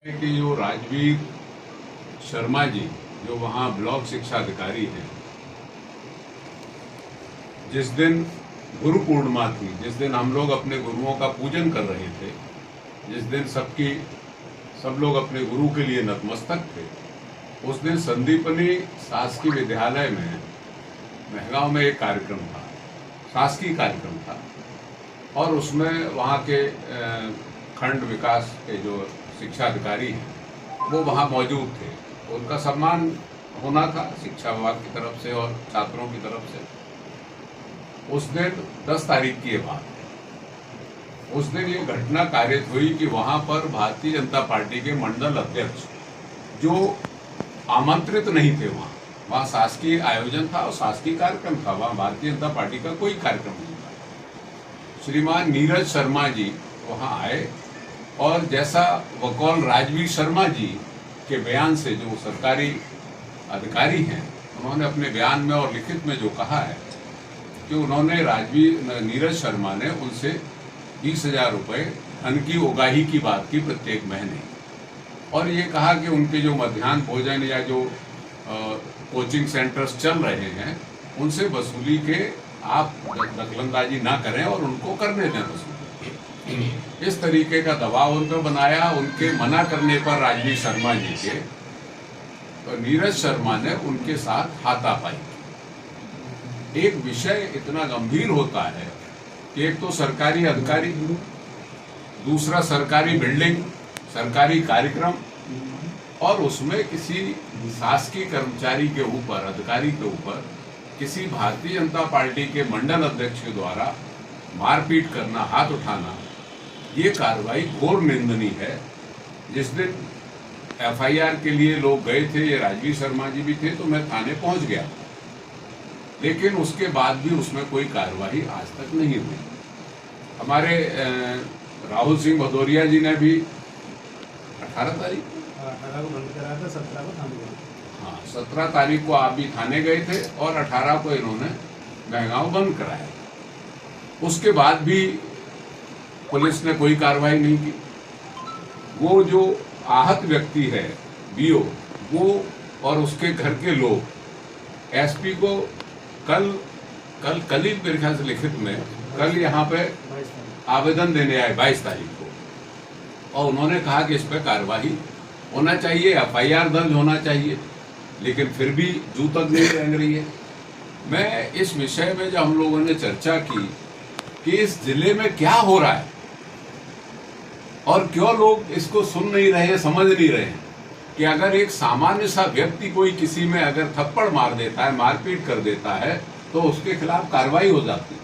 कि जो राजवीर शर्मा जी जो वहाँ ब्लॉक शिक्षा अधिकारी हैं, जिस दिन गुरु पूर्णिमा थी, जिस दिन हम लोग अपने गुरुओं का पूजन कर रहे थे, जिस दिन सब लोग अपने गुरु के लिए नतमस्तक थे, उस दिन संदीपनी शासकीय विद्यालय में महगांव में एक कार्यक्रम था, शासकीय कार्यक्रम था। और उसमें वहाँ के खंड विकास के जो शिक्षा अधिकारी हैं वो वहाँ मौजूद थे। उनका सम्मान होना था शिक्षा विभाग की तरफ से और छात्रों की तरफ से। उस दिन 10 तारीख की ये बात है। उस दिन ये घटना कारित हुई कि वहाँ पर भारतीय जनता पार्टी के मंडल अध्यक्ष जो आमंत्रित नहीं थे, वहाँ शासकीय आयोजन था और शासकीय कार्यक्रम था, वहाँ भारतीय जनता पार्टी का कोई कार्यक्रम नहीं था। श्रीमान नीरज शर्मा जी वहाँ आए और जैसा वकौल राजवीर शर्मा जी के बयान से, जो सरकारी अधिकारी हैं, उन्होंने अपने बयान में और लिखित में जो कहा है कि उन्होंने नीरज शर्मा ने उनसे 20,000 रुपये धन की उगाही की बात की प्रत्येक महीने, और ये कहा कि उनके जो मध्याह्न भोजन या जो कोचिंग सेंटर्स चल रहे हैं उनसे वसूली के आप दखलंदाजी ना करें और उनको करने दें वसूली। इस तरीके का दबाव उन पर बनाया। उनके मना करने पर राजवीर शर्मा जी के, तो नीरज शर्मा ने उनके साथ हाथापाई की। एक विषय इतना गंभीर होता है कि एक तो सरकारी अधिकारी, दूसरा सरकारी बिल्डिंग, सरकारी कार्यक्रम, और उसमें किसी शासकीय कर्मचारी के ऊपर, अधिकारी के ऊपर किसी भारतीय जनता पार्टी के मंडल अध्यक्ष के द्वारा मारपीट करना, हाथ उठाना, ये कार्रवाई घोर निंदनीय है। जिस दिन एफआईआर के लिए लोग गए थे, ये राजवीर शर्मा जी भी थे, तो मैं थाने पहुंच गया, लेकिन उसके बाद भी उसमें कोई कार्रवाई आज तक नहीं हुई। हमारे राहुल सिंह भदौरिया जी ने भी 18 तारीख को बंद कराया था, 17 को थाने गए। हाँ, 17 तारीख को आप भी थाने गए थे और 18 को इन्होंने महगांव बंद कराया। उसके बाद भी पुलिस ने कोई कार्रवाई नहीं की। वो जो आहत व्यक्ति है बीओ, वो और उसके घर के लोग एसपी को कल ही मेरे ख्याल से लिखित में कल यहाँ पे आवेदन देने आए 22 तारीख को, और उन्होंने कहा कि इस पर कार्रवाई होना चाहिए, एफआईआर दर्ज होना चाहिए, लेकिन फिर भी जू तक नहीं रंग रही है। मैं इस विषय में जब हम लोगों ने चर्चा की कि इस जिले में क्या हो रहा है और क्यों लोग इसको सुन नहीं रहे, समझ नहीं रहे हैं कि अगर एक सामान्य सा व्यक्ति कोई किसी में अगर थप्पड़ मार देता है, मारपीट कर देता है, तो उसके खिलाफ कार्रवाई हो जाती है।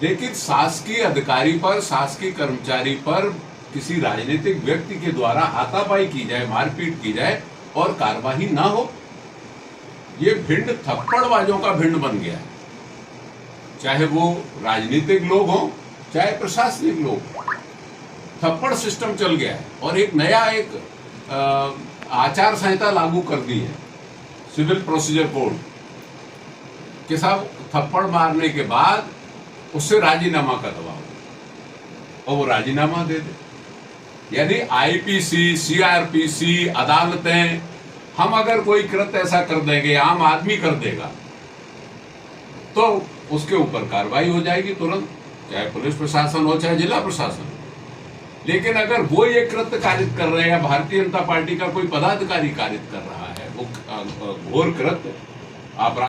लेकिन शासकीय अधिकारी पर, शासकीय कर्मचारी पर किसी राजनीतिक व्यक्ति के द्वारा हाथापाई की जाए, मारपीट की जाए और कार्रवाई ना हो, ये भिंड थप्पड़बाजों का भिंड बन गया है। चाहे वो राजनीतिक लोग हों, चाहे प्रशासनिक लोग, थप्पड़ सिस्टम चल गया है। और एक नया आचार संहिता लागू कर दी है, सिविल प्रोसीजर कोड, कि साहब थप्पड़ मारने के बाद उससे राजीनामा का दबाव, और वो राजीनामा दे दे। यानी आईपीसी, सीआरपीसी, अदालतें, हम अगर कोई कृत्य ऐसा कर देंगे, आम आदमी कर देगा, तो उसके ऊपर कार्रवाई हो जाएगी तुरंत, चाहे पुलिस प्रशासन हो, चाहे जिला प्रशासन। लेकिन अगर वो ये कृत्य कारित कर रहे हैं या भारतीय जनता पार्टी का कोई पदाधिकारी कारित कर रहा है वो घोर कृत्य, आप